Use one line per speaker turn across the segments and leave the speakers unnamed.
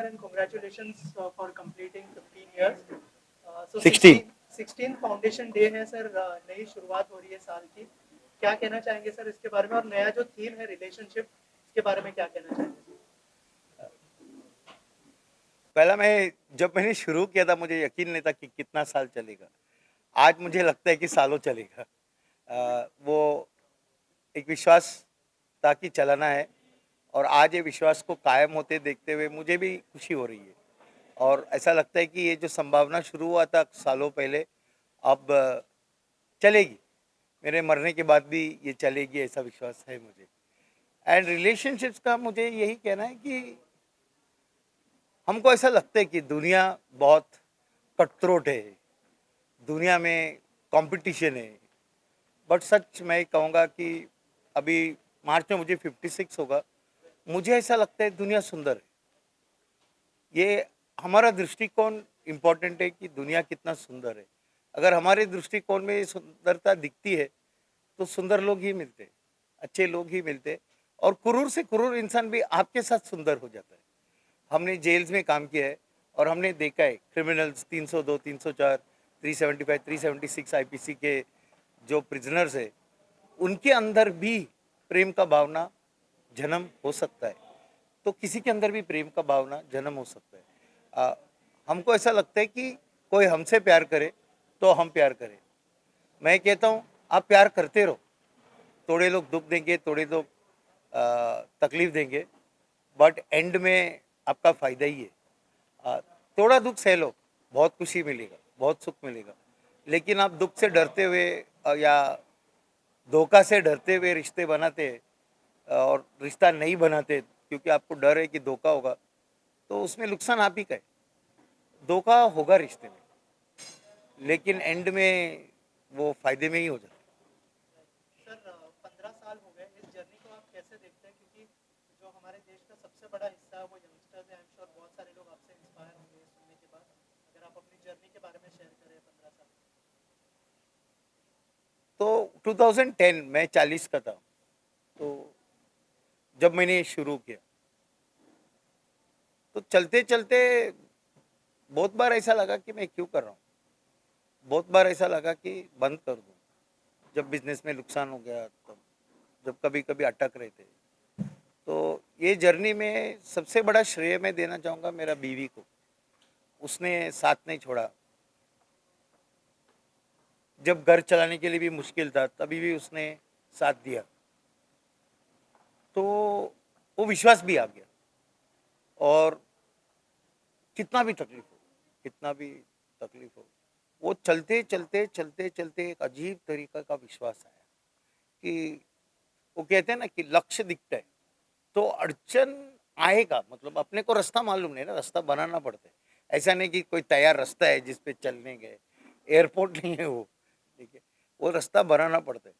and congratulations for completing 15 years. So
16।
16 foundation day है sir, नई शुरुआत हो रही है साल की। क्या कहना चाहेंगे सर इसके बारे में, और नया जो थीम है रिलेशनशिप, इसके बारे में क्या कहना चाहेंगे?
पहला जब मैंने शुरू किया था मुझे यकीन नहीं था कि कितना साल चलेगा। आज मुझे लगता है कि सालों चलेगा। वो एक विश्वास ताकि चलाना है, और आज ये विश्वास को कायम होते देखते हुए मुझे भी खुशी हो रही है। और ऐसा लगता है कि ये जो संभावना शुरू हुआ था सालों पहले, अब चलेगी। मेरे मरने के बाद भी ये चलेगी, ऐसा विश्वास है मुझे। एंड रिलेशनशिप्स का मुझे यही कहना है कि हमको ऐसा लगता है कि दुनिया बहुत कटथ्रोट है, दुनिया में कंपटीशन है। बट सच मैं कहूँगा कि अभी मार्च में मुझे 56 होगा। मुझे ऐसा लगता है दुनिया सुंदर है। ये हमारा दृष्टिकोण इम्पोर्टेंट है कि दुनिया कितना सुंदर है। अगर हमारे दृष्टिकोण में ये सुंदरता दिखती है तो सुंदर लोग ही मिलते हैं, अच्छे लोग ही मिलते हैं, और क्रूर से क्रूर इंसान भी आपके साथ सुंदर हो जाता है। हमने जेल्स में काम किया है और हमने देखा है क्रिमिनल्स 302, 304, 375, 376 आईपीसी के जो प्रिजनर्स है, उनके अंदर भी प्रेम का भावना जन्म हो सकता है। तो किसी के अंदर भी प्रेम का भावना जन्म हो सकता है। हमको ऐसा लगता है कि कोई हमसे प्यार करे तो हम प्यार करें। मैं कहता हूँ आप प्यार करते रहो। थोड़े लोग दुख देंगे, थोड़े लोग तकलीफ देंगे, बट एंड में आपका फायदा ही है। अ, थोड़ा दुख सह लो, बहुत खुशी मिलेगा, बहुत सुख मिलेगा। लेकिन आप दुख से डरते हुए या धोखा से डरते हुए रिश्ते बनाते हैं, और रिश्ता नहीं बनाते क्योंकि आपको डर है कि धोखा होगा, तो उसमें नुकसान आप ही का है। धोखा होगा रिश्ते में, लेकिन एंड में वो फायदे में ही हो जाता है।
सर 15 साल हो गए, इस जर्नी को आप कैसे देखते हैं? क्योंकि जो हमारे देश का सबसे बड़ा हिस्सा है वो यंगस्टर्स है। आई एम श्योर बहुत सारे लोग आपसे इंस्पायर होंगे सुनने के बाद। अगर आप अपनी जर्नी के बारे में शेयर करें 15 साल।
तो 2010 मैं 40 का था, तो जब मैंने शुरू किया तो चलते चलते बहुत बार ऐसा लगा कि मैं क्यों कर रहा हूँ। बहुत बार ऐसा लगा कि बंद कर दूँ। जब बिजनेस में नुकसान हो गया, तब जब कभी कभी अटक रहे थे। तो ये जर्नी में सबसे बड़ा श्रेय मैं देना चाहूँगा मेरा बीवी को। उसने साथ नहीं छोड़ा। जब घर चलाने के लिए भी मुश्किल था तभी भी उसने साथ दिया। तो वो विश्वास भी आ गया। और कितना भी तकलीफ हो, कितना भी तकलीफ हो, वो चलते चलते चलते चलते एक अजीब तरीका का विश्वास आया कि वो कहते हैं ना कि लक्ष्य दिखता है तो अड़चन आएगा। मतलब अपने को रास्ता मालूम नहीं ना, रास्ता बनाना पड़ता है। ऐसा नहीं कि कोई तैयार रास्ता है जिस पे चलने गए, एयरपोर्ट नहीं है वो। ठीक है, वो रास्ता बनाना पड़ता है।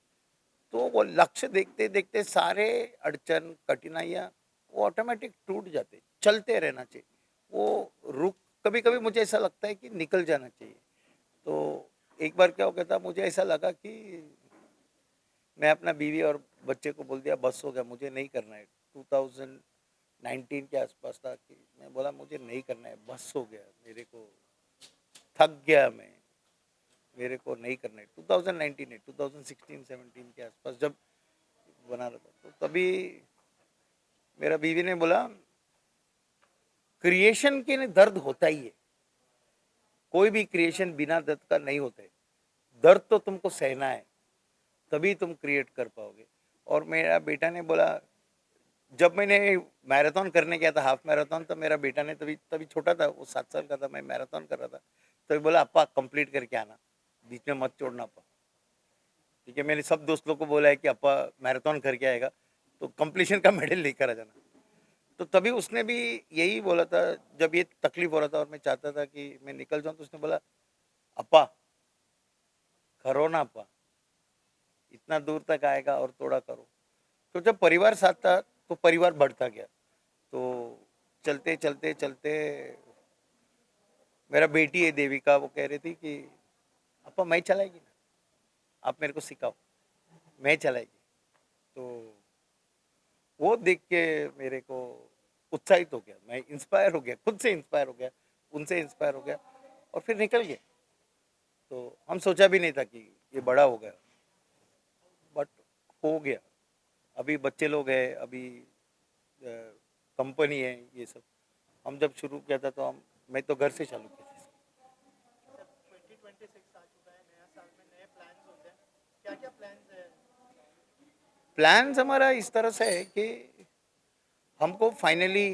तो वो लक्ष्य देखते देखते सारे अड़चन कठिनाइयाँ वो ऑटोमेटिक टूट जाते। चलते रहना चाहिए। वो रुक कभी कभी मुझे ऐसा लगता है कि निकल जाना चाहिए। तो एक बार क्या हो गया था, मुझे ऐसा लगा कि मैं अपना बीवी और बच्चे को बोल दिया बस हो गया, मुझे नहीं करना है। 2019 के आसपास था कि मैं बोला मुझे नहीं करना है, बस हो गया मेरे को, थक गया मैं, मेरे को नहीं करना है। 2019 है, 2016-17 के आसपास जब बना रहा था, तो तभी मेरा बीवी ने बोला क्रिएशन के लिए दर्द होता ही है। कोई भी क्रिएशन बिना दर्द का नहीं होता है। दर्द तो तुमको सहना है, तभी तुम क्रिएट कर पाओगे। और मेरा बेटा ने बोला, जब मैंने मैराथन करने गया था, हाफ मैराथन, तो मेरा बेटा ने तभी तभी छोटा था, वो 7 साल का था, मैं मैराथन कर रहा था, तो बोला अप्पा कंप्लीट करके आना, बीच में मत छोड़ना अप्पा। ठीक है, मैंने सब दोस्तों को बोला है कि अप्पा मैराथन करके आएगा तो कंप्लीशन का मेडल लेकर आ जाना। तो तभी उसने भी यही बोला था जब ये तकलीफ हो रहा था और मैं चाहता था कि मैं निकल जाऊं, तो उसने बोला अप्पा करो ना अप्पा, इतना दूर तक आएगा और थोड़ा करो। तो जब परिवार साथ था तो परिवार बढ़ता गया। तो चलते चलते चलते मेरा बेटी है देविका, वो कह रही थी कि अपा मैं चलाएगी ना, आप मेरे को सिखाओ, मैं चलाएगी। तो वो देख के मेरे को उत्साहित हो गया, मैं इंस्पायर हो गया, खुद से इंस्पायर हो गया, उनसे इंस्पायर हो गया और फिर निकल गए। तो हम सोचा भी नहीं था कि ये बड़ा हो गया, बट हो गया। अभी बच्चे लोग हैं, अभी कंपनी है, ये सब। हम जब शुरू किया था तो मैं तो घर से चालू किया था।
सर 2026 आ चुका है, नया साल में नए प्लान्स होते हैं, क्या क्या प्लान्स है?
प्लान्स हमारा इस तरह से है कि हमको फाइनली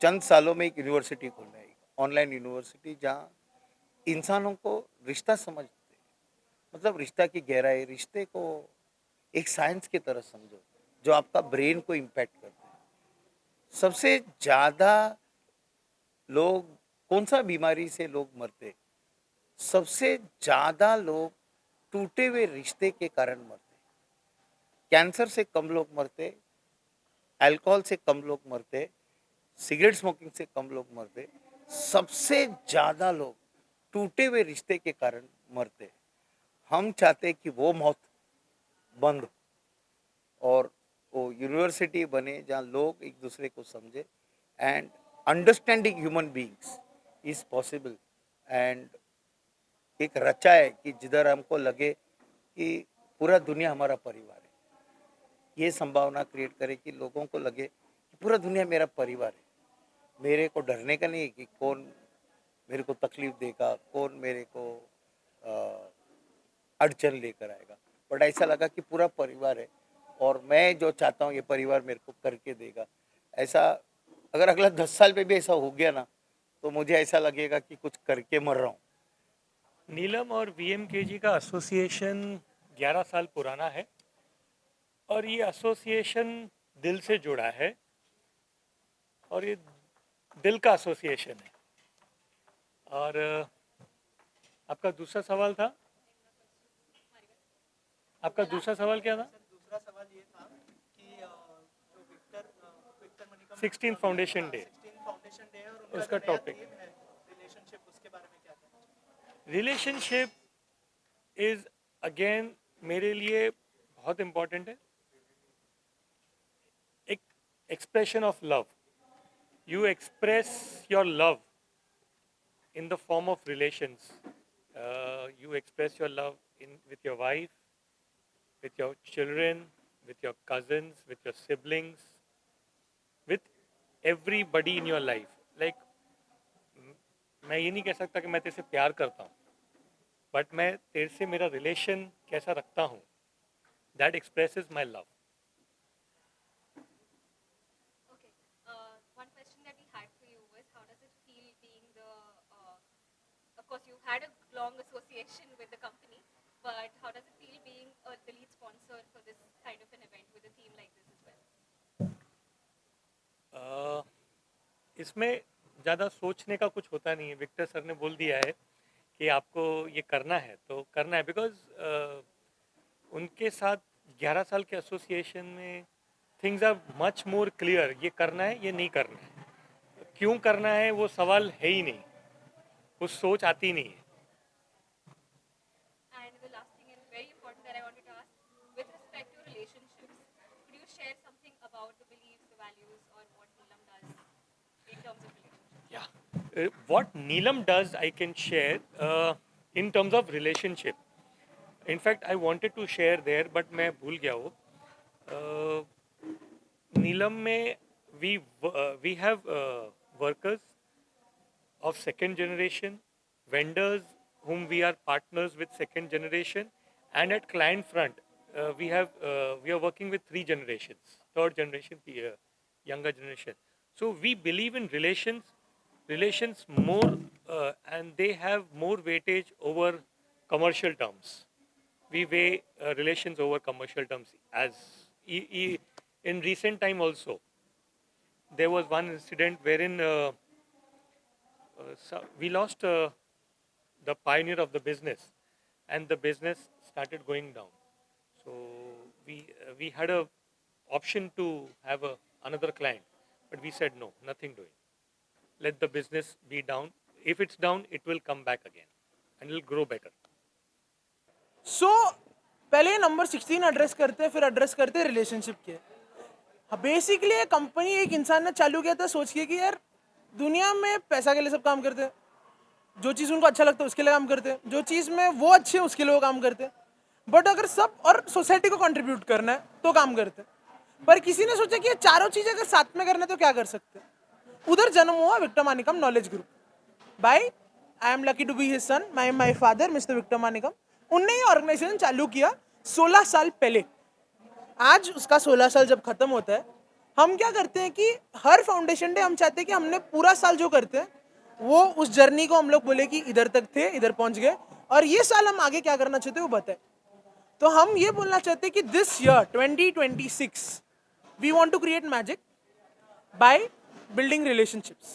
चंद सालों में एक यूनिवर्सिटी खोलना है, ऑनलाइन यूनिवर्सिटी, जहाँ इंसानों को रिश्ता समझते, मतलब रिश्ता की गहराई, रिश्ते को एक साइंस की तरह समझो, जो आपका ब्रेन को इम्पैक्ट करता है। सबसे ज़्यादा लोग, कौन सा बीमारी से लोग मरते? सबसे ज़्यादा लोग टूटे हुए रिश्ते के कारण मरते। कैंसर से कम लोग मरते, अल्कोहल से कम लोग मरते, सिगरेट स्मोकिंग से कम लोग मरते। सबसे ज़्यादा लोग टूटे हुए रिश्ते के कारण मरते। हम चाहते हैं कि वो मौत बंद हो और वो यूनिवर्सिटी बने जहाँ लोग एक दूसरे को समझे and understanding human beings is possible. And एक रचा है कि जिधर हमको लगे कि पूरा दुनिया हमारा परिवार है। ये संभावना क्रिएट करे कि लोगों को लगे कि पूरा दुनिया मेरा परिवार है। मेरे को डरने का नहीं है कि कौन मेरे को तकलीफ देगा, कौन मेरे को अ, अड़चन लेकर आएगा, बट ऐसा लगा कि पूरा परिवार है और मैं जो चाहता हूँ ये परिवार मेरे को करके देगा। ऐसा अगर अगला 10 साल पे भी ऐसा हो गया ना, तो मुझे ऐसा लगेगा कि कुछ करके मर रहा हूँ।
नीलम और वीएमकेजी का एसोसिएशन 11 साल पुराना है और ये एसोसिएशन दिल से जुड़ा है और ये दिल का एसोसिएशन है। और आपका दूसरा सवाल था, आपका दूसरा सवाल क्या था?
सर दूसरा सवाल ये था कि जो Victor Manickam
16 foundation day,
16 foundation day है और उनका
उसका
जो नया
टॉपिक
थीम है रिलेशनशिप, उसके बारे में क्या कहना चाहिए?
रिलेशनशिप इज अगेन मेरे लिए बहुत इम्पोर्टेंट है। एक expression of love, you express your love in the form of relations. You express your love with your wife, with your children, with your cousins, with your siblings, with everybody in your life. Like, मैं ये नहीं कह सकता कि मैं तेरे से प्यार करता हूँ, बट मैं तेरे से मेरा रिलेशन कैसा रखता हूँ, that expresses my love.
Okay. One question that we had for you was, how does it feel being of course, you had a long association with the company, but how does it feel being the lead sponsor for this kind of an event with a theme like this as well?
इसमें ज़्यादा सोचने का कुछ होता नहीं है. Victor sir ने बोल दिया है कि आपको ये करना है तो करना है, बिकॉज उनके साथ 11 साल के एसोसिएशन में things are much more clear. ये करना है, ये नहीं करना है, क्यों करना है वो सवाल है ही नहीं, वो सोच आती नहीं है.
And the last thing and very important that I wanted to ask, with respect to relationships, could you share something about the beliefs, the values, or what Neelam does in terms of relationships?
Yeah. What Neelam does, I can share in terms of relationship. In fact, I wanted to share there, but मैं भूल गया वो. Neelam में we have workers of second generation, vendors whom we are partners with second generation, and at client front we are working with 3 generations, third generation, younger generation. So we believe in relations more, and they have more weightage over commercial terms. We weigh relations over commercial terms. As in recent time also, there was one incident wherein we lost the pioneer of the business, and the business started going down. So we had a option to have another client, but we said no, nothing doing. Let the business be down. If it's down, it will come back again, and it'll grow better.
सो पहले number 16 address करते हैं, फिर address करते हैं relationship के. Basically ये company एक इंसान ने चालू किया था सोच के कि यार दुनिया में पैसा के लिए सब काम करते हैं, जो चीज़ उनको अच्छा लगता है उसके लिए काम करते हैं, जो चीज़ में वो अच्छे हैं उसके लिए वो काम करते हैं, बट अगर सब और सोसाइटी को कंट्रीब्यूट करना है तो काम करते हैं। पर किसी ने सोचा कि ये चारों चीज़ें अगर साथ में करना है तो क्या कर सकते हैं। उधर जन्म हुआ Victor Manickam knowledge Group by I am lucky to be his son my father mister Victor Manickam. उनने ये ऑर्गेनाइजेशन चालू किया 16 साल पहले। आज उसका 16 साल जब खत्म होता है, हम क्या करते हैं कि हर फाउंडेशन डे हम चाहते हैं कि हमने पूरा साल जो करते हैं वो उस जर्नी को हम लोग बोले कि इधर तक थे, इधर पहुंच गए, और ये साल हम आगे क्या करना चाहते हैं वो बताए। तो हम ये बोलना चाहते हैं कि this year 2026 we want to create magic by building relationships.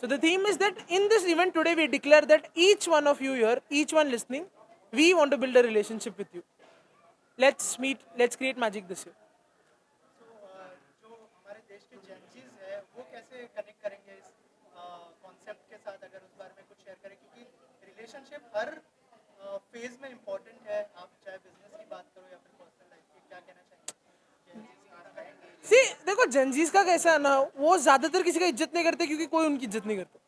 So the theme is that in this event today we declare that each one of you here, each one listening, we want to build a relationship with you. Let's meet, let's create magic this year.
जो हमारे देश के Gen Zs है वो कैसे connect करेंगे इस concept के साथ, अगर उस बारे में कुछ शेयर करें, क्योंकि रिलेशनशिप हर फेज में इम्पोर्टेंट है, आप चाहे बिजनेस की बात करो या फिर पर्सनल लाइफ की, क्या कहना चाहेंगे
सी देखो जेंजीज का कैसा है ना, वो ज्यादातर किसी का इज्जत नहीं करते क्योंकि कोई उनकी इज्जत नहीं करता।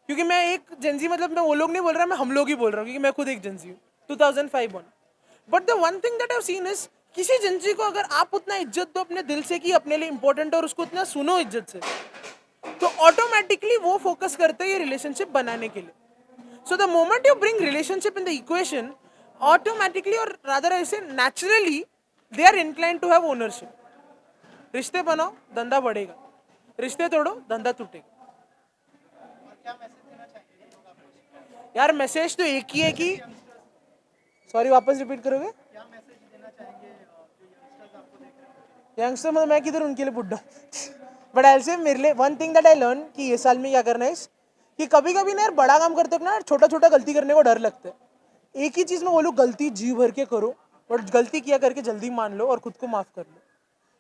क्योंकि मैं एक जेंजी मतलब मैं वो लोग नहीं बोल रहा, मैं हम लोग ही बोल रहा हूँ क्योंकि मैं खुद एक जेंजी हूँ 2005 born। But the one thing that I have seen is किसी जेंजी को अगर आप उतना इज्जत दो अपने दिल से कि अपने लिए इंपॉर्टेंट है और उसको उतना सुनो इज्जत से, तो ऑटोमेटिकली वो फोकस करते हैं ये रिलेशनशिप बनाने के लिए। So the moment you bring relationship in the equation, automatically और रादर ऐसे naturally they are inclined to have ownership. रिश्ते बनाओ धंधा बढ़ेगा, रिश्ते तोड़ो धंधा टूटेगा।
और क्या मैसेज देना चाहेंगे लोग आपको,
यार मैसेज तो एक ही है कि सॉरी वापस रिपीट करोगे?
क्या मैसेज देना चाहेंगे जो यंगस्टर्स आपको देख रहे हैं?
यंगस्टर मतलब मैं किधर उनके लिए बुढ़ा बट आई से मेरे लिए one thing that I learn कि ये साल में क्या करना है कि कभी कभी ना यार बड़ा काम करते हो ना छोटा छोटा गलती करने को डर लगता है। एक ही चीज़ में बोलूँ गलती जी भर के करो, बट गलती किया करके जल्दी मान लो और खुद को माफ कर लो।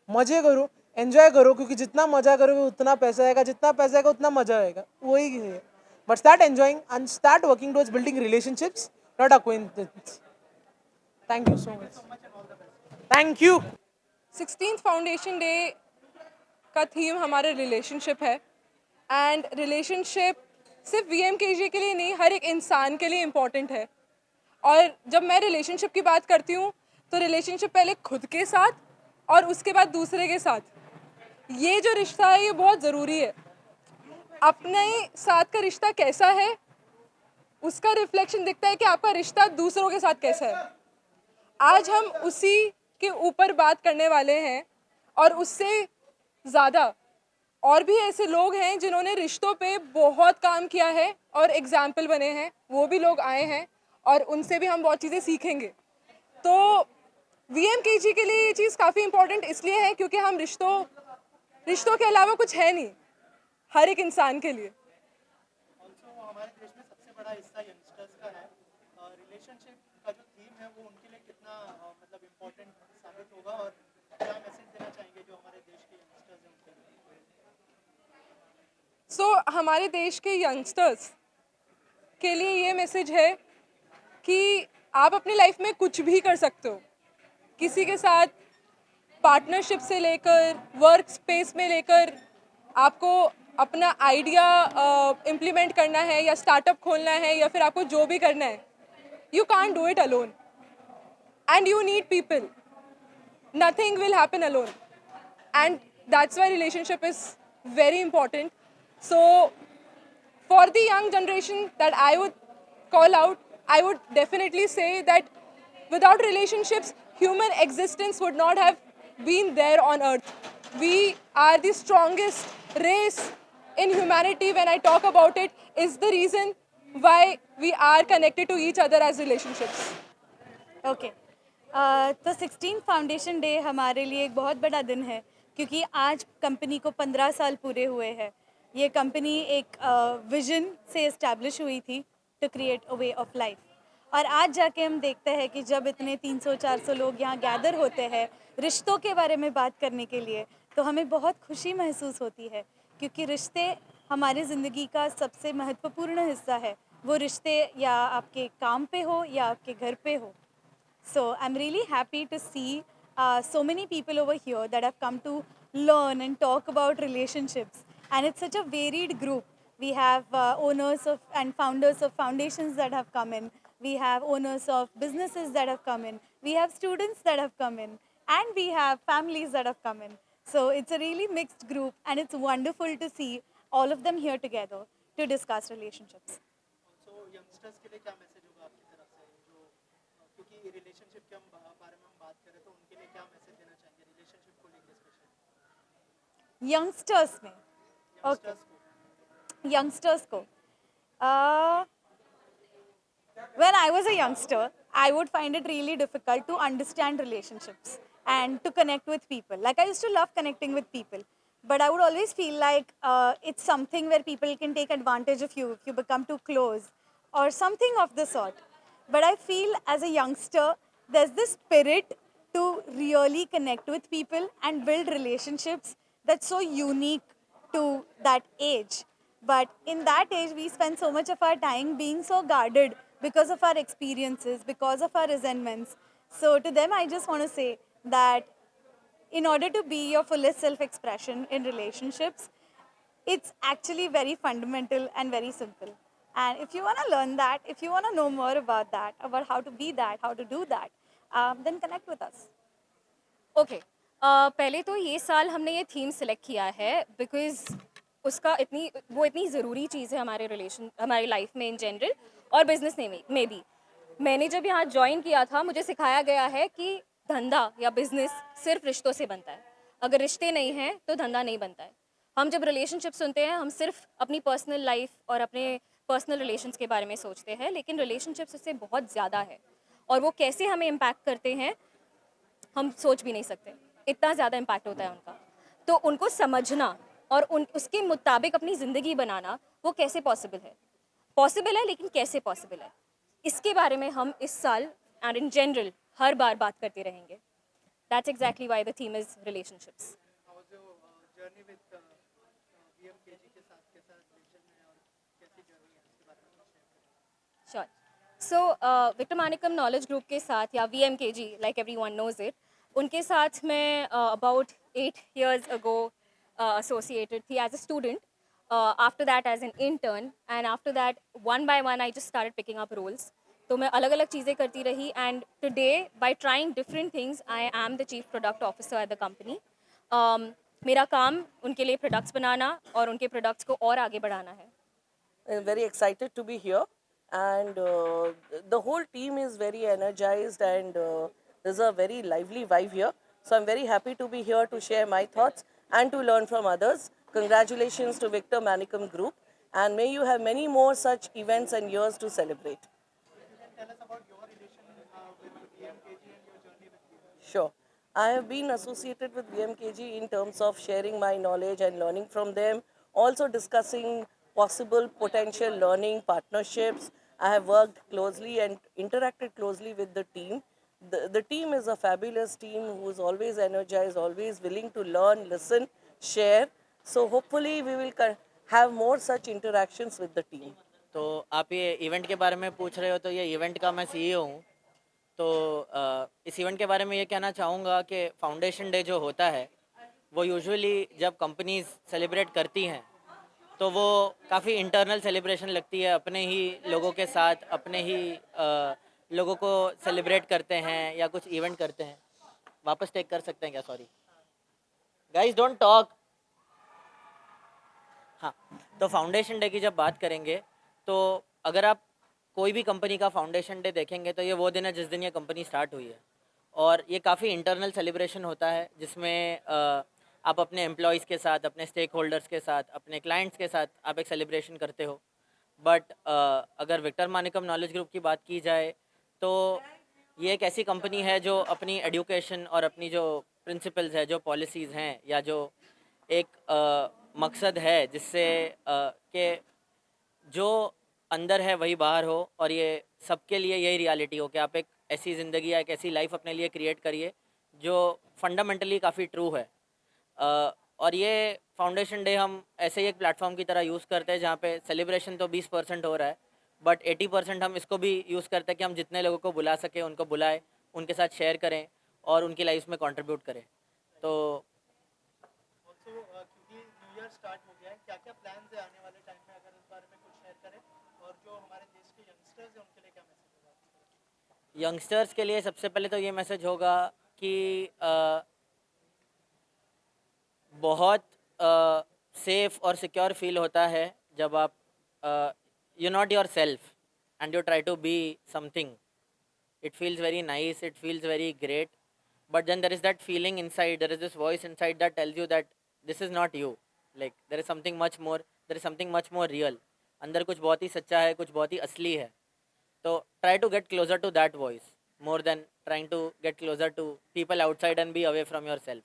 मजे करो, एंजॉय करो, क्योंकि जितना मजा करोगे उतना पैसा आएगा, जितना पैसा आएगा उतना मजा आएगा, वही है। But start enjoying and start working towards building relationships, not अक्वाइंटेंस। Thank you so much. Thank you.
16th foundation day का थीम हमारा रिलेशनशिप है, एंड रिलेशनशिप सिर्फ VMKG के लिए नहीं, हर एक इंसान के लिए इम्पॉर्टेंट है। और जब मैं रिलेशनशिप की बात करती हूँ तो रिलेशनशिप पहले खुद के साथ और उसके बाद दूसरे के साथ, ये जो रिश्ता है ये बहुत ज़रूरी है। अपने साथ का रिश्ता कैसा है उसका रिफ्लेक्शन दिखता है कि आपका रिश्ता दूसरों के साथ कैसा है। आज हम उसी के ऊपर बात करने वाले हैं, और उससे ज़्यादा और भी ऐसे लोग हैं जिन्होंने रिश्तों पे बहुत काम किया है और एग्जाम्पल बने हैं, वो भी लोग आए हैं और उनसे भी हम बहुत चीज़ें सीखेंगे। तो VMKG के लिए ये चीज़ काफ़ी इम्पोर्टेंट इसलिए है क्योंकि हम रिश्तों के अलावा कुछ है नहीं हर एक इंसान के लिए।
ऑल्सो हमारे देश में सबसे बड़ा हिस्सा यंगस्टर्स का है, रिलेशनशिप का जो थीम है वो उनके लिए कितना मतलब इम्पोर्टेंट साबित होगा, और क्या मैसेज देना चाहेंगे जो हमारे देश के यंगस्टर्स हैं उनके लिए?
हमारे देश के यंगस्टर्स के लिए ये मैसेज है कि आप अपनी लाइफ में कुछ भी कर सकते हो, किसी के साथ पार्टनरशिप से लेकर वर्क स्पेस में लेकर आपको अपना आइडिया इम्प्लीमेंट करना है या स्टार्टअप खोलना है या फिर आपको जो भी करना है, you can't do it alone and you need people. Nothing will happen alone, and that's why relationship is very important. So for the young generation that I would call out, I would definitely say that without relationships human existence would not have been there on earth. We are the strongest race in humanity. When I talk about it, is the reason why we are connected to each other as relationships.
Okay तो 16 foundation day हमारे लिए एक बहुत बड़ा दिन है क्योंकि आज कंपनी को 15 साल पूरे हुए हैं। ये कंपनी एक विजन से इस्टेब्लिश हुई थी to create a way of life, और आज जाके हम देखते हैं कि जब इतने 300-400 लोग यहाँ गैदर होते हैं रिश्तों के बारे में बात करने के लिए, तो हमें बहुत खुशी महसूस होती है क्योंकि रिश्ते हमारी ज़िंदगी का सबसे महत्वपूर्ण हिस्सा है। वो रिश्ते या आपके काम पे हो या आपके घर पे हो। So I'm really happy to see so many people over here that have come to learn and talk about relationships. And it's such a varied group. We have owners of and founders of foundations that have come in. We have owners of businesses that have come in. We have students that have come in. And we have families that have come in. So it's a really mixed group, and it's wonderful to see all of them here together to discuss relationships.
Also youngsters के लिए क्या message होगा आपकी तरफ से जो क्योंकि relationship के बारे में हम बात करें तो उनके लिए क्या मैसेज देना चाहेंगे रिलेशनशिप को लेकर स्पेशली
यंगस्टर्स में
यंगस्टर्स को
youngsters को when I was a youngster, I would find it really difficult to understand relationships and to connect with people. Like, I used to love connecting with people, but I would always feel like it's something where people can take advantage of you if you become too close or something of the sort. But I feel as a youngster, there's this spirit to really connect with people and build relationships that's so unique to that age. But in that age, we spend so much of our time being so guarded because of our experiences, because of our resentments. So to them, I just want to say that in order to be your fullest self-expression in relationships, it's actually very fundamental and very simple. And if you want to learn that, if you want to know more about that, about how to be that, how to do that, then connect with us.
Okay पहले तो ये साल हमने ये theme select किया है because उसका इतनी ज़रूरी चीज़ है हमारे रिलेशन हमारी लाइफ में इन जनरल और बिजनेस में भी मैंने जब यहाँ ज्वाइन किया था मुझे सिखाया गया है कि धंधा या बिजनेस सिर्फ रिश्तों से बनता है अगर रिश्ते नहीं हैं तो धंधा नहीं बनता है हम जब रिलेशनशिप सुनते हैं हम सिर्फ अपनी पर्सनल लाइफ और अपने पर्सनल रिलेशंस के बारे में सोचते हैं लेकिन रिलेशनशिप्स इससे बहुत ज़्यादा है और वो कैसे हमें इम्पैक्ट करते हैं हम सोच भी नहीं सकते इतना ज़्यादा इम्पैक्ट होता है उनका तो उनको समझना और उसके मुताबिक अपनी ज़िंदगी बनाना वो कैसे पॉसिबल है लेकिन कैसे पॉसिबल है इसके बारे में हम इस साल एंड इन जनरल हर बार बात करते रहेंगे that's exactly why the theme is relationships
how was your journey with VMKG के साथ कैसा रिलेशन है और कैसी जर्नी है उसके बारे में शेयर करें
Sure. So, Victor Manickam knowledge Group के साथ या VMKG like everyone knows it, उनके साथ मैं about 8 years ago associated थी as a student. After that as an intern and after that one by one I just started picking up roles. तो मैं अलग अलग चीज़ें करती रही and today by trying different things I am the chief product officer at the company. मेरा काम उनके लिए products बनाना और उनके products को और आगे बढ़ाना है.
I'm very excited to be here, and the whole team is very energized, and there's a very lively vibe here. So I'm very happy to be here to share my thoughts and to learn from others. Congratulations to Victor Manicum Group, and may you have many more such events and years to celebrate.
You can tell us about your relation with VMKG and your journey with VMKG.
Sure. I have been associated with VMKG in terms of sharing my knowledge and learning from them, also discussing possible potential learning partnerships. I have worked closely and interacted closely with the team. The team is a fabulous team who is always energized, always willing to learn, listen, share. So hopefully we will have more such interactions with the team.
तो आप ये event के बारे में पूछ रहे हो तो ये इवेंट का मैं सीईओ हूँ तो इस इवेंट के बारे में ये कहना चाहूँगा कि फाउंडेशन डे जो होता है वो यूजुअली जब कंपनीज सेलिब्रेट करती हैं तो वो काफ़ी इंटरनल सेलिब्रेशन लगती है अपने ही लोगों के साथ अपने ही लोगों को सेलिब्रेट करते हैं या कुछ इवेंट करते हैं वापस टेक कर सकते हैं क्या सॉरी गाइस डोंट टॉक हाँ तो फाउंडेशन डे की जब बात करेंगे तो अगर आप कोई भी कंपनी का फाउंडेशन डे देखेंगे तो ये वो दिन है जिस दिन ये कंपनी स्टार्ट हुई है और ये काफ़ी इंटरनल सेलिब्रेशन होता है जिसमें आप अपने एम्प्लॉयज़ के साथ अपने स्टेक होल्डर्स के साथ अपने क्लाइंट्स के साथ आप एक सेलिब्रेशन करते हो बट अगर विक्टर मानिकम नॉलेज ग्रुप की बात की जाए तो ये एक ऐसी कंपनी है जो अपनी एजुकेशन और अपनी जो प्रिंसिपल्स है जो पॉलिसीज़ हैं या जो एक मकसद है जिससे कि जो अंदर है वही बाहर हो और ये सबके लिए यही रियलिटी हो कि आप एक ऐसी ज़िंदगी या एक ऐसी लाइफ अपने लिए क्रिएट करिए जो फंडामेंटली काफ़ी ट्रू है और ये फाउंडेशन डे हम ऐसे ही एक प्लेटफॉर्म की तरह यूज़ करते हैं जहाँ पे सेलिब्रेशन तो 20% हो रहा है बट 80% हम इसको भी यूज़ करते हैं कि हम जितने लोगों को बुला सकें उनको बुलाएं उनके साथ शेयर करें और उनकी लाइफ में कंट्रीब्यूट करें। तो
ऑल्सो क्योंकि न्यू ईयर स्टार्ट हो गया है, क्या क्या प्लान्स है आने वाले टाइम में, अगर इस बारे में कुछ शेयर करें, और जो हमारे देश के यंगस्टर्स हैं उनके लिए क्या मैसेज होगा आपकी तरफ से?
यंगस्टर्स के लिए सबसे पहले तो ये मैसेज होगा कि बहुत सेफ और सिक्योर फील होता है जब आप you not yourself and you try to be something. It feels very nice, it feels very great, but then there is that feeling inside, there is this voice inside that tells you that this is not you. Like there is something much more, there is something much more real. अंदर कुछ बहुत ही सच्चा है, कुछ बहुत ही असली है. तो try to get closer to that voice more than trying to get closer to people outside and be away from yourself.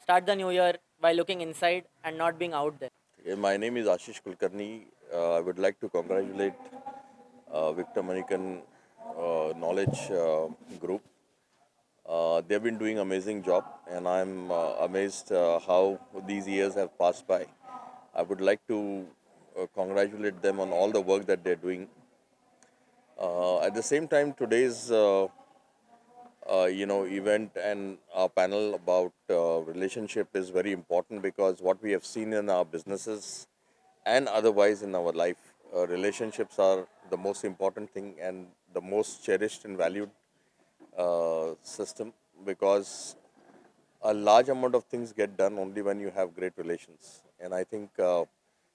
Start the new year by looking inside and not being out there.
My name is Ashish Kulkarni. I would like to congratulate Victor Manikan Knowledge Group. They've been doing amazing job, and I'm amazed how these years have passed by. I would like to congratulate them on all the work that they're doing. At the same time, today's event and our panel about relationship is very important, because what we have seen in our businesses and otherwise in our life, relationships are the most important thing and the most cherished and valued system, because a large amount of things get done only when you have great relations. And I think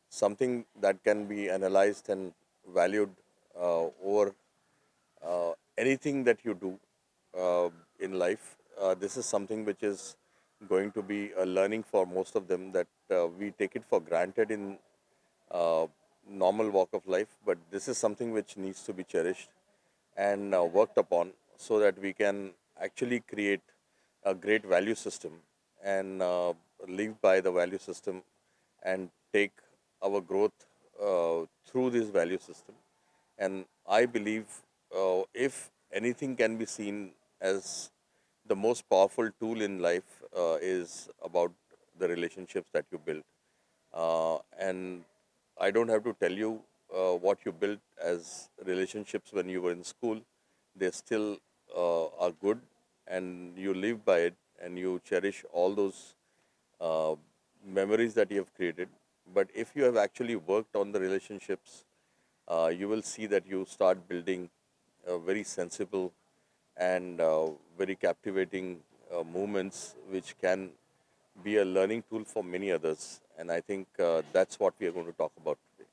something that can be analyzed and valued over anything that you do in life. This is something which is going to be a learning for most of them, that we take it for granted in normal walk of life, but this is something which needs to be cherished and worked upon, so that we can actually create a great value system and live by the value system and take our growth through this value system. And I believe if anything can be seen as the most powerful tool in life, is about the relationships that you build. And I don't have to tell you what you built as relationships when you were in school. They still are good, and you live by it, and you cherish all those uh, memories that you have created. But if you have actually worked on the relationships, you will see that you start building very sensible and very captivating movements, which can be a learning tool for many others. And I think that's what we are going to talk about today.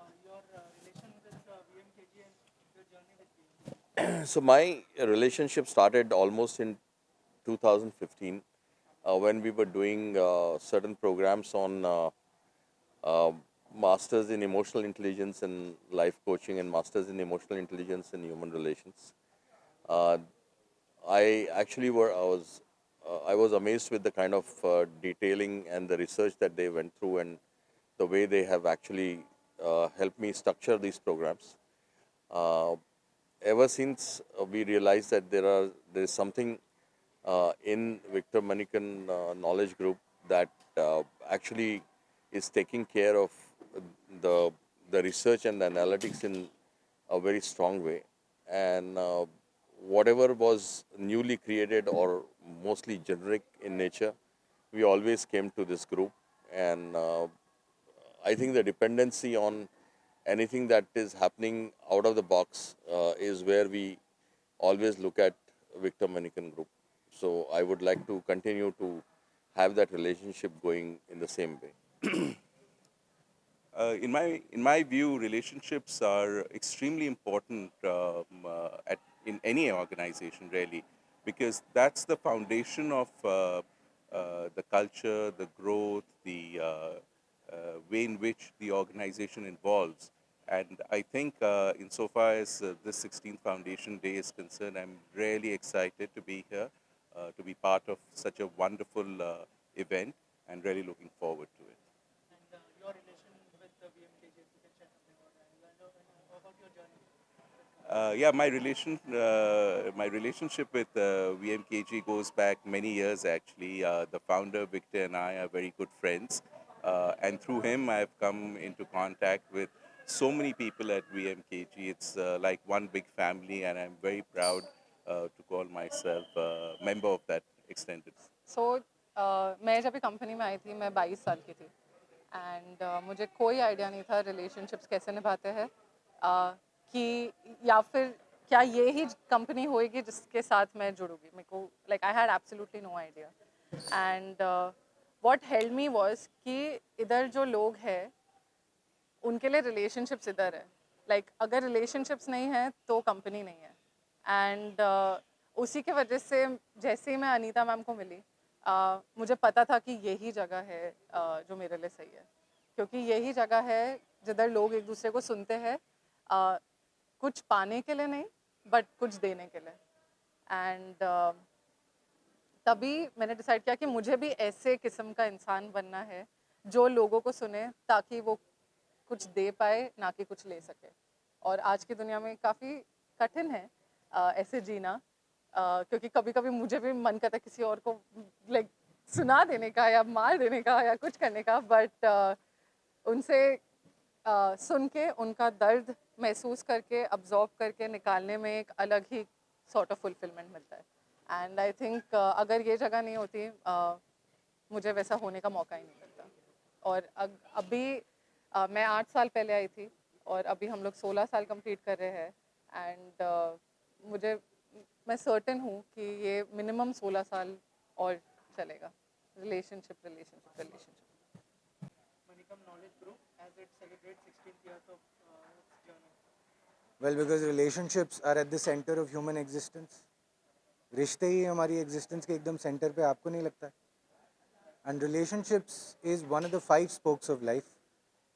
And your relation with VMKG and your journey with VMKG?
So my relationship started almost in 2015 when we were doing certain programs on uh, masters in emotional intelligence and life coaching, and masters in emotional intelligence and human relations. Uh, I was amazed with the kind of detailing and the research that they went through, and the way they have actually helped me structure these programs. Uh, Ever since we realized that there is something in Victor Manikan Knowledge Group that actually is taking care of the the research and the analytics in a very strong way, and whatever was newly created or mostly generic in nature, we always came to this group. And I think the dependency on anything that is happening out of the box is where we always look at Victor Manikan Group. So I would like to continue to have that relationship going in the same way.
In my view, relationships are extremely important in any organization, really, because that's the foundation of the culture, the growth, the way in which the organization involves. And I think, insofar as this 16th Foundation Day is concerned, I'm really excited to be here, to be part of such a wonderful event, and really looking forward to it.
And your relation with the VMKG, if you can share something about that, and about your journey.
Yeah, my relationship with VMKG goes back many years. Actually, the founder Victor and I are very good friends, and through him, I've come into contact with so many people at VMKG. It's like one big family, and I'm very proud to call myself a member of that extended.
सो मैं जब company में आई थी मैं 22 साल की थी and मुझे कोई आइडिया नहीं था रिलेशनशिप्स कैसे निभाते हैं कि या फिर क्या ये ही कंपनी होएगी जिसके साथ मैं जुड़ूंगी मेरे को like I had absolutely no idea and what held me was कि इधर जो लोग हैं उनके लिए रिलेशनशिप्स इधर है लाइक अगर रिलेशनशिप्स नहीं है तो कंपनी नहीं है एंड उसी के वजह से जैसे ही मैं अनीता मैम को मिली मुझे पता था कि यही जगह है जो मेरे लिए सही है क्योंकि यही जगह है जिधर लोग एक दूसरे को सुनते हैं कुछ पाने के लिए नहीं बट कुछ देने के लिए एंड तभी मैंने डिसाइड किया कि मुझे भी ऐसे किस्म का इंसान बनना है जो लोगों को सुने ताकि वो कुछ दे पाए ना कि कुछ ले सके और आज की दुनिया में काफ़ी कठिन है ऐसे जीना क्योंकि कभी कभी मुझे भी मन करता है किसी और को लाइक सुना देने का या मार देने का या कुछ करने का बट उनसे सुन के उनका दर्द महसूस करके अब्जॉर्ब करके निकालने में एक अलग ही सॉर्ट ऑफ फुलफिलमेंट मिलता है एंड आई थिंक अगर ये जगह नहीं होती मुझे वैसा होने का मौका ही नहीं मिलता और अभी मैं 8 साल पहले आई थी और अभी हम लोग 16 साल कंप्लीट कर रहे हैं एंड मैं सर्टेन हूँ कि ये मिनिमम 16 साल और चलेगा relationship
Manikam Knowledge Group as it celebrates 16th years of its journey.
Well, because relationships are at the center of human existence. रिश्ते ही हमारी एग्जिस्टेंस के एकदम सेंटर पे आपको नहीं लगता है and relationships is one of the 5 spokes of life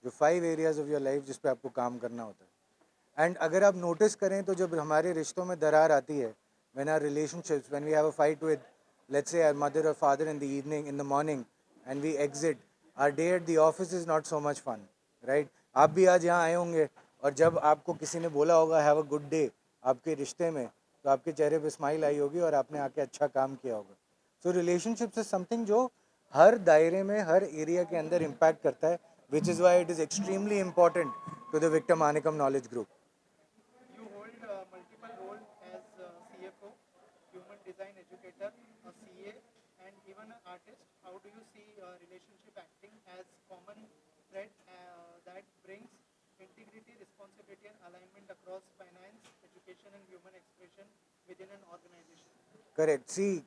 जो 5 एरियाज ऑफ योर लाइफ जिस पे आपको काम करना होता है एंड अगर आप नोटिस करें तो जब हमारे रिश्तों में दरार आती है when our relationships when we have a fight with let's say our mother और father in the evening in the morning and we exit our day at the office is not so much fun right आप भी आज यहाँ आए होंगे और जब आपको किसी ने बोला होगा हैव अ गुड डे आपके रिश्ते में तो आपके चेहरे पे स्माइल आई होगी और आपने आके अच्छा काम किया होगा सो रिलेशनशिप्स इज समथिंग जो हर दायरे में हर एरिया के अंदर इम्पैक्ट करता है which is why it is extremely important to the Victor Manickam knowledge group
You hold multiple roles as CFO, human design educator, a CA, and even an artist. How do you see relationship acting as common thread that brings integrity, responsibility, and alignment across finance, education, and human expression within an organization?
Correct see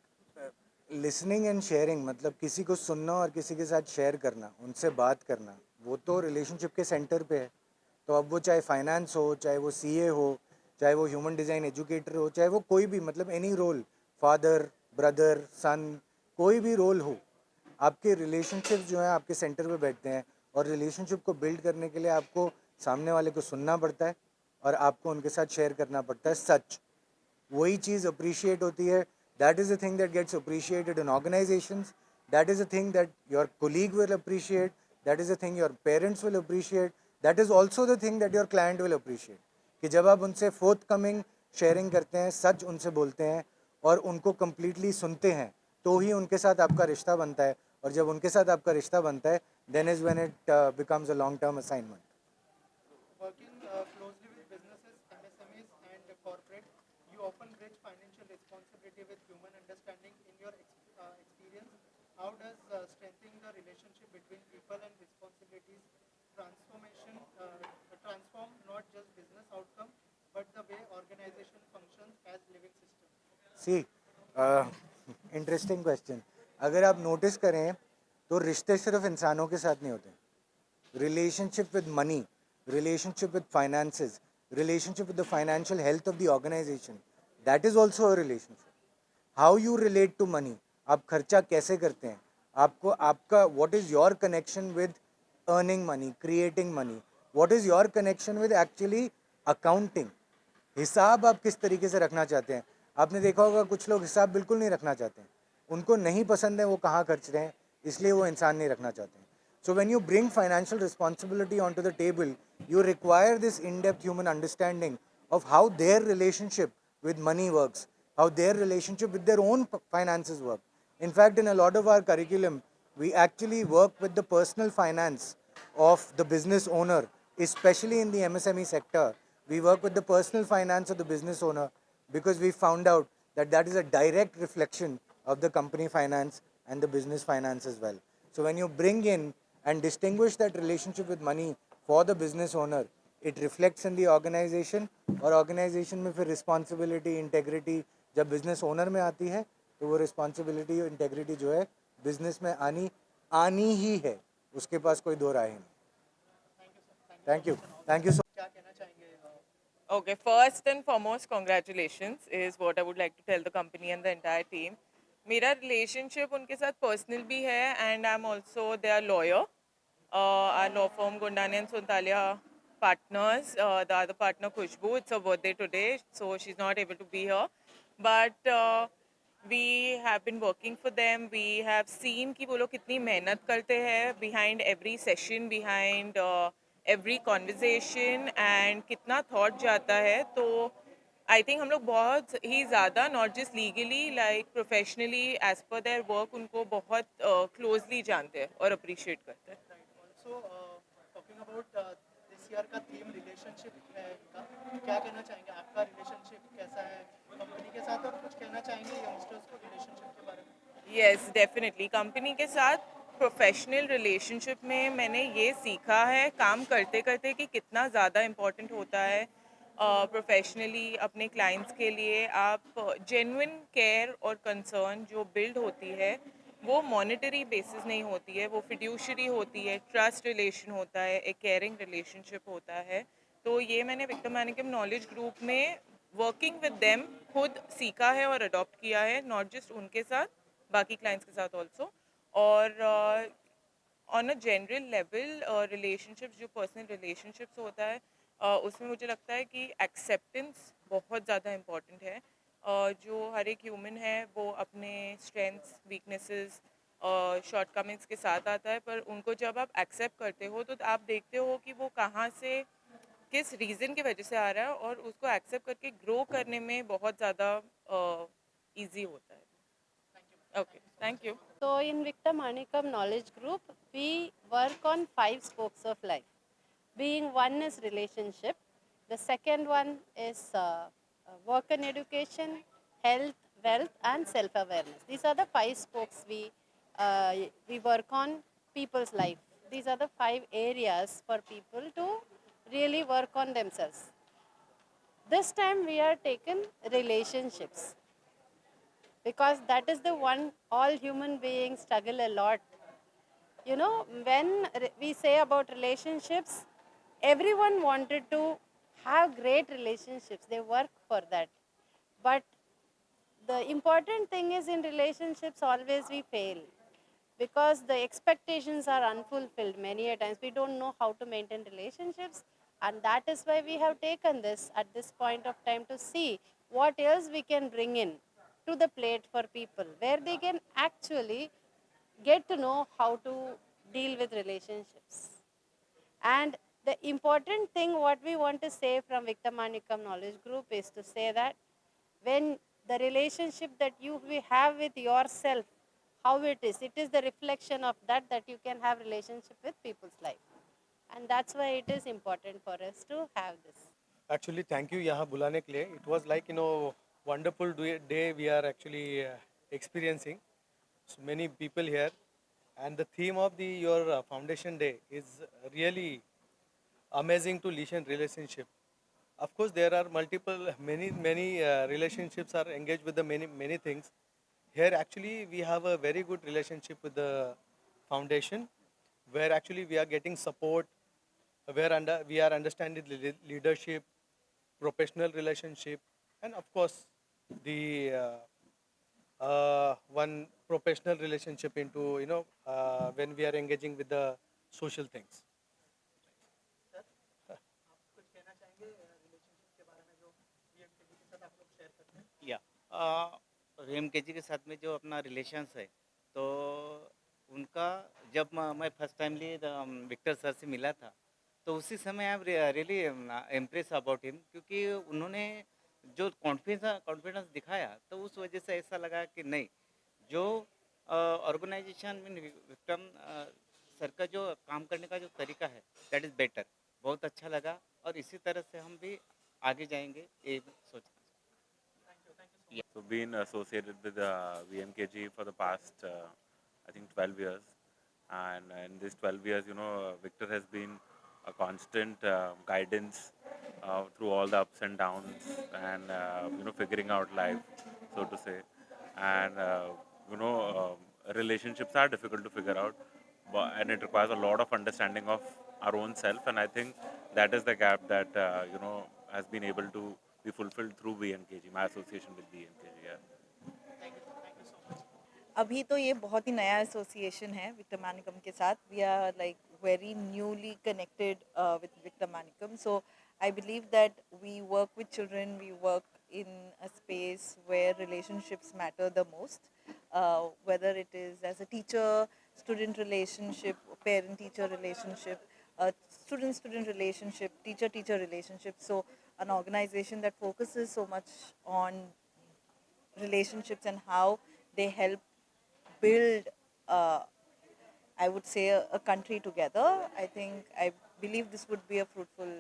listening and sharing मतलब किसी को सुनना और किसी के साथ share करना उनसे बात करना वो तो रिलेशनशिप के सेंटर पे है तो अब वो चाहे फाइनेंस हो चाहे वो सीए हो चाहे वो ह्यूमन डिज़ाइन एजुकेटर हो चाहे वो कोई भी मतलब एनी रोल फादर ब्रदर सन कोई भी रोल हो आपके रिलेशनशिप जो है आपके सेंटर पे बैठते हैं और रिलेशनशिप को बिल्ड करने के लिए आपको सामने वाले को सुनना पड़ता है और आपको उनके साथ शेयर करना पड़ता है सच वही चीज़ अप्रिशिएट होती है that is the thing that gets appreciated in organizations that is the thing that your colleague will appreciate that is the thing your parents will appreciate that is also the thing that your client will appreciate कि जब आप उनसे fourth coming sharing करते हैं सच उनसे बोलते हैं और उनको कम्प्लीटली सुनते हैं तो ही उनके साथ आपका रिश्ता बनता है और जब उनके साथ आपका रिश्ता बनता है then is when it becomes a long term assignment
Working closely with businesses, MSMEs, and corporate, you often bridge financial responsibility with human understanding. In your experience, how does strengthening the relationship between people and responsibilities transform not just business outcome, but the way organization functions as living system?
C interesting question अगर आप notice करें तो रिश्ते सिर्फ इंसानों के साथ नहीं होते relationship with money relationship with finances, relationship with the financial health of the organization, that is also a relationship. How you relate to money, आप खर्चा कैसे करते हैं आपको आपका what is your connection with earning money, creating money, what is your connection with actually accounting, हिसाब आप किस तरीके से रखना चाहते हैं आपने देखा होगा कुछ लोग हिसाब बिल्कुल नहीं रखना चाहते हैं उनको नहीं पसंद है वो कहाँ खर्च रहे हैं इसलिए वो इंसान नहीं रखना चाहते हैं So when you bring financial responsibility onto the table, you require this in-depth human understanding of how their relationship with money works, how their relationship with their own finances work. In fact, in a lot of our curriculum, we actually work with the personal finance of the business owner, especially in the MSME sector. We work with the personal finance of the business owner because we found out that is a direct reflection of the company finance and the business finance as well. So when you bring in and distinguish that relationship with money for the business owner, it reflects in the organization, और organization में फिर responsibility, integrity जब business owner में आती है तो वो responsibility और integrity जो है business में आनी ही है, उसके पास कोई दो राय नहीं. Thank you so.
क्या कहना चाहेंगे
Okay, first and foremost, congratulations is what I would like to tell the company and the entire team. मेरा relationship उनके साथ personal भी है and I'm also their lawyer. Our law firm Gundani and Suntalia partners. The other partner Khushbu, it's her birthday today, so she's not able to be here. But we have been working for them. We have seen कि वो लोग कितनी मेहनत करते हैं behind every session, behind every conversation and कितना thought जाता है. तो I think हम लोग बहुत ही ज़्यादा not just legally like professionally as per their work उनको बहुत closely जानते हैं और appreciate करते हैं.
Also talking about this year का थीम रिलेशनशिप है इनका, क्या कहना चाहेंगे, आपका रिलेशनशिप कैसा है कंपनी के साथ, और कुछ कहना चाहेंगे यंगस्टर्स को रिलेशनशिप के बारे में?
Yes, definitely. कंपनी के साथ प्रोफेशनल रिलेशनशिप में मैंने ये सीखा है काम करते करते कि कितना ज़्यादा इम्पोर्टेंट होता है प्रोफेशनली अपने क्लाइंट्स के लिए. आप जेन्युइन केयर और कंसर्न जो बिल्ड होती है वो मॉनेटरी बेसिस नहीं होती है, वो फिड्यूशरी होती है, ट्रस्ट रिलेशन होता है, एक केयरिंग रिलेशनशिप होता है. तो ये मैंने विक्टर मैनिकम नॉलेज ग्रुप में वर्किंग विद देम खुद सीखा है और अडॉप्ट किया है, नॉट जस्ट उनके साथ, बाकी क्लाइंट्स के साथ ऑल्सो. और on a general level relationships जो पर्सनल रिलेशनशिप्स होता है उसमें मुझे लगता है कि एक्सेप्टेंस बहुत ज़्यादा इम्पॉर्टेंट है. जो हर एक ह्यूमन है वो अपने स्ट्रेंथ्स, वीकनेसेस, शॉर्टकमिंग्स के साथ आता है, पर उनको जब आप एक्सेप्ट करते हो तो आप देखते हो कि वो कहाँ से किस रीज़न की वजह से आ रहा है और उसको एक्सेप्ट करके ग्रो करने में बहुत ज़्यादा ईजी होता है. Okay, thank you.
So in Victor Manikam Knowledge Group, we work on 5 spokes of life. Being one is relationship, the second one is work and education, health, wealth, and self-awareness. These are the 5 spokes we work on people's life. These are the 5 areas for people to really work on themselves. This time we are taken relationships, because that is the one all human beings struggle a lot. You know, when we say about relationships, everyone wanted to have great relationships, they work for that. But the important thing is in relationships always we fail, because the expectations are unfulfilled many a times. We don't know how to maintain relationships, and that is why we have taken this at this point of time to see what else we can bring in to the plate for people, where they can actually get to know how to deal with relationships. And the important thing what we want to say from Victor Manikam Knowledge Group is to say that when the relationship that you have with yourself, how it is the reflection of that you can have relationship with people's life. And that's why it is important for us to have this.
Actually, thank you यहाँ बुलाने के लिए. It was like, wonderful day we are actually experiencing. So many people here, and the theme of your foundation day is really amazing to lead relationship. Of course, there are many relationships are engaged with the many things. Here, actually, we have a very good relationship with the foundation, where actually we are getting support, where we are understanding leadership, professional relationship, and of course, the one professional relationship into when we are engaging with the social things.
Sir आप कुछ कहना चाहेंगे relationship के बारे में जो VMKG के साथ आप लोग शेयर करते हैं?
या VMKG के साथ में जो अपना रिलेशंस है, तो उनका जब मैं फर्स्ट टाइमली विक्टर सर से मिला था, तो उसी समय I am really impress about him, क्योंकि उन्होंने जो कॉन्फिडेंस दिखाया, तो उस वजह से ऐसा लगा कि नहीं, जो ऑर्गेनाइजेशन में विक्रम सर का जो काम करने का जो तरीका है, दैट इज़ बेटर. बहुत अच्छा लगा और इसी तरह से हम भी आगे जाएंगे, ये सोचना.
So been associated with VMKG for the past, I think 12 years. And in these 12 years, Victor has been a constant guidance through all the ups and downs and, figuring out life, so to say. And, relationships are difficult to figure out, and it requires a lot of understanding of our own self. And I think that is the gap that, has been able to be fulfilled through VMKG, my association with VMKG. Yeah.
अभी तो ये बहुत ही नया association है Victor Manickam के साथ. We are like very newly connected with Victor Manickam. So I believe that we work with children, we work in a space where relationships matter the most, whether it is as a teacher student relationship, parent teacher relationship, student student relationship, teacher teacher relationship. So an organization that focuses so much on relationships and how they help build, I would say, a country together. I believe this would be a fruitful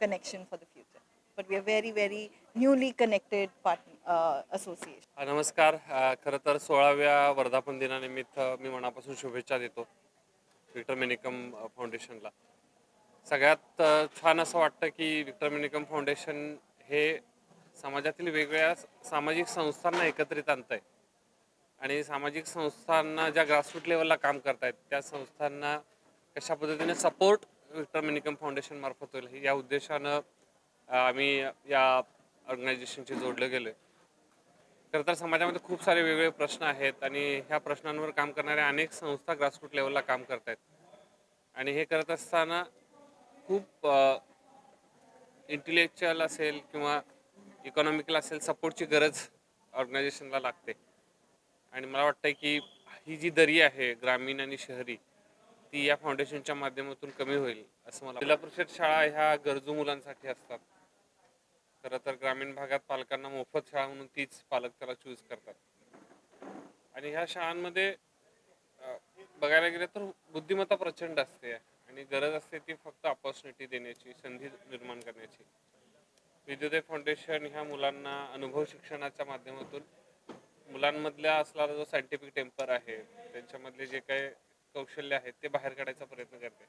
connection for the future. But we are very, very newly connected association.
नमस्कार. खरं तर 16व्या वर्धापन दिनानिमित्त मी मनापासून शुभेच्छा देतो Victor मेनिकम फाउंडेशनला. सगळ्यात छान असं वाटतं की विक्टर मेनिकम फाउंडेशन हे समाजातील वेगवेगळ्या सामाजिक संस्थांना एकत्रित आणत आहे आणि सामाजिक संस्थांना ज्या ग्रासरूट लेवलला काम करतायत त्या संस्थांना कशा पद्धतीने सपोर्ट विक्टर मेनिकम फाउंडेशन मार्फत होईल या उद्देशानं आम्ही या ऑर्गनायझेशनशी जोडलं गेलो. खरं तर समाजामध्ये खूप सारे वेगवेगळे प्रश्न आहेत आणि ह्या प्रश्नांवर काम करणाऱ्या अनेक संस्था ग्रासरूट लेवलला काम करत आहेत आणि हे करत असताना खूप इंटेलेक्च्युअल असेल किंवा इकॉनॉमिकल असेल सपोर्टची गरज ऑर्गनायझेशनला लागते. आणि मला वाटतं की ही जी दरी आहे ग्रामीण आणि शहरी ती या फाउंडेशनच्या माध्यमातून कमी होईल असं मला. जिल्हा परिषद शाळा ह्या गरजू मुलांसाठी असतात. खरं तर ग्रामीण भागात पालकांना मोफत शाळा म्हणून तीच पालक त्याला चूज करतात आणि ह्या शाळांमध्ये बघायला गेलं तर बुद्धिमत्ता प्रचंड असते आणि गरज असते ती फक्त ऑपॉर्च्युनिटी देण्याची, संधी निर्माण करण्याची. विद्योदय फाउंडेशन ह्या मुलांना अनुभव शिक्षणाच्या माध्यमातून मुलांमधल्या असणारा जो सायंटिफिक टेम्पर आहे त्यांच्यामधले जे काही कौशल्य आहेत ते बाहेर काढायचा प्रयत्न करते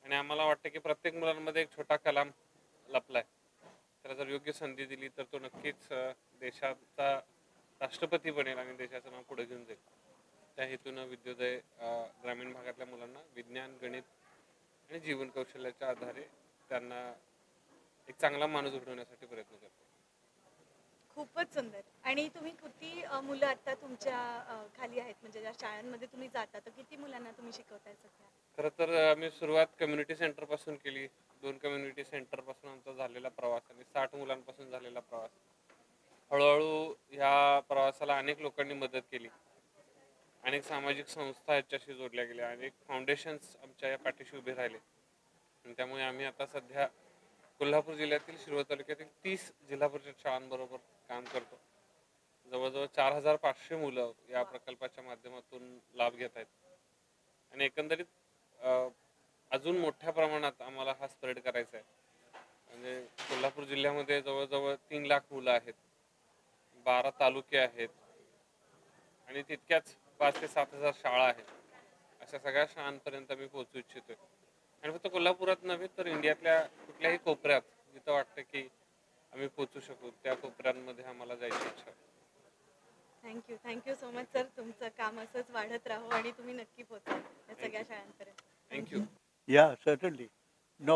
आणि आम्हाला वाटतं की प्रत्येक मुलांमध्ये एक छोटा कलाम लपलाय. त्याला जर योग्य संधी दिली तर तो नक्कीच देशाचा राष्ट्रपती बनेल आणि देशाचं नाव पुढे घेऊन जाईल. त्या हेतूनं विद्योदय ग्रामीण भागातल्या मुलांना विज्ञान, गणित आणि जीवन कौशल्याच्या आधारे त्यांना एक चांगला माणूस घडवण्यासाठी प्रयत्न करतो.
खूपच सुंदर. आणि तुम्ही किती मुलं आता तुमच्या खाली आहेत, म्हणजे ज्या शाळांमध्ये तुम्ही जाता तर किती मुलांना तुम्ही शिकवताय सध्या?
खरं तर आम्ही सुरुवात कम्युनिटी सेंटरपासून केली. 2 कम्युनिटी सेंटरपासून आमचा झालेला प्रवास आणि 60 मुलांपासून झालेला प्रवास. हळूहळू ह्या प्रवासाला अनेक लोकांनी मदत केली. अनेक सामाजिक संस्था याच्याशी जोडल्या गेल्या, अनेक फाउंडेशन्स आमच्या या पाठीशी उभे राहिले आणि त्यामुळे आम्ही आता सध्या कोल्हापूर जिल्ह्यातील शिरोळ तालुक्यातील 30 जिल्हा परिषद शाळांबरोबर काम करतो. जवळजवळ 4500 मुलं या प्रकल्पाच्या माध्यमातून लाभ घेत आहेत आणि एकंदरीत अजून मोठ्या प्रमाणात आम्हाला हा स्प्रेड करायचा आहे. म्हणजे कोल्हापूर जिल्ह्यामध्ये जवळजवळ 3 लाख मुलं आहेत, 12 तालुके आहेत आणि तितक्याच 5 ते 7 हजार शाळा आहेत. अशा सगळ्या शाळांपर्यंत मी पोहोचू इच्छितोय आणि फक्त कोल्हापुरात नव्हे तर इंडियातल्या कुठल्याही कोपऱ्यात जिथं वाटतं की आम्ही पोहोचू शकू त्या कोपऱ्यांमध्ये आम्हाला जायची इच्छा आहे.
Thank you so much sir. तुमचं काम असंच वाढत राहो आणि तुम्ही नक्की पोहोचा या सगळ्या शाळांपर्यंत.
Thank you.
Yeah, certainly. No,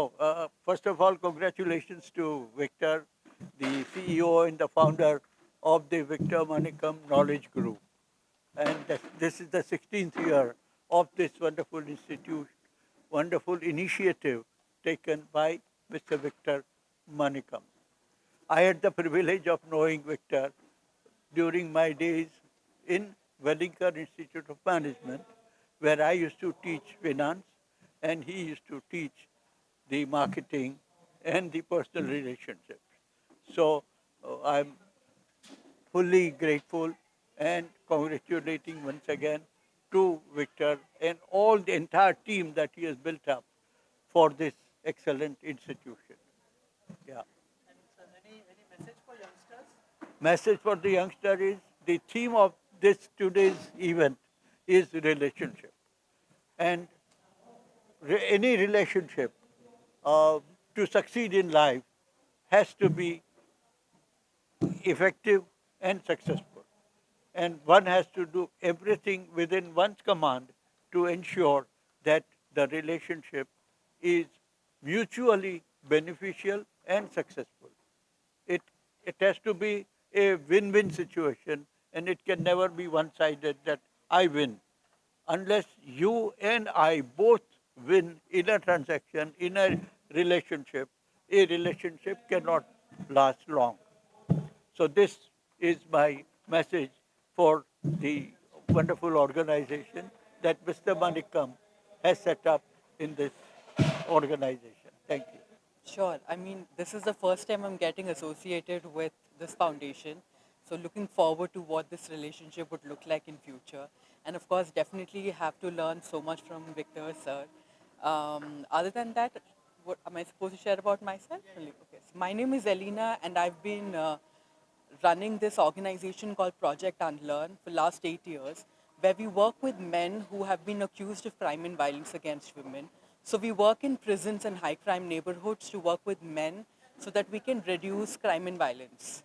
first of all, congratulations to Victor, the CEO and the founder of the Victor Manikam Knowledge Group. And this is the 16th year of this wonderful institute, wonderful initiative taken by Mr. Victor Manikam. I had the privilege of knowing Victor during my days in Wellington Institute of Management, where I used to teach finance and he used to teach the marketing and the personal relationships. So I'm fully grateful and congratulating once again to Victor and all the entire team that he has built up for this excellent institution. Yeah.
And sir, any message for youngsters?
message for the youngster is the theme of this today's event is relationship. And any relationship to succeed in life has to be effective and successful. And one has to do everything within one's command to ensure that the relationship is mutually beneficial and successful. It has to be a win-win situation, and it can never be one-sided that I win. Unless you and I both win in a transaction, in a relationship cannot last long. So this is my message for the wonderful organization that Mr. Manikam has set up in this organization. Thank you.
Sure. I mean, this is the first time I'm getting associated with this foundation. So looking forward to what this relationship would look like in future. And of course, definitely have to learn so much from Victor, sir. Other than that, what am I supposed to share about myself? Okay. So my name is Elena, and I've been running this organization called Project Unlearn for last 8 years, where we work with men who have been accused of crime and violence against women. So we work in prisons and high crime neighborhoods to work with men so that we can reduce crime and violence.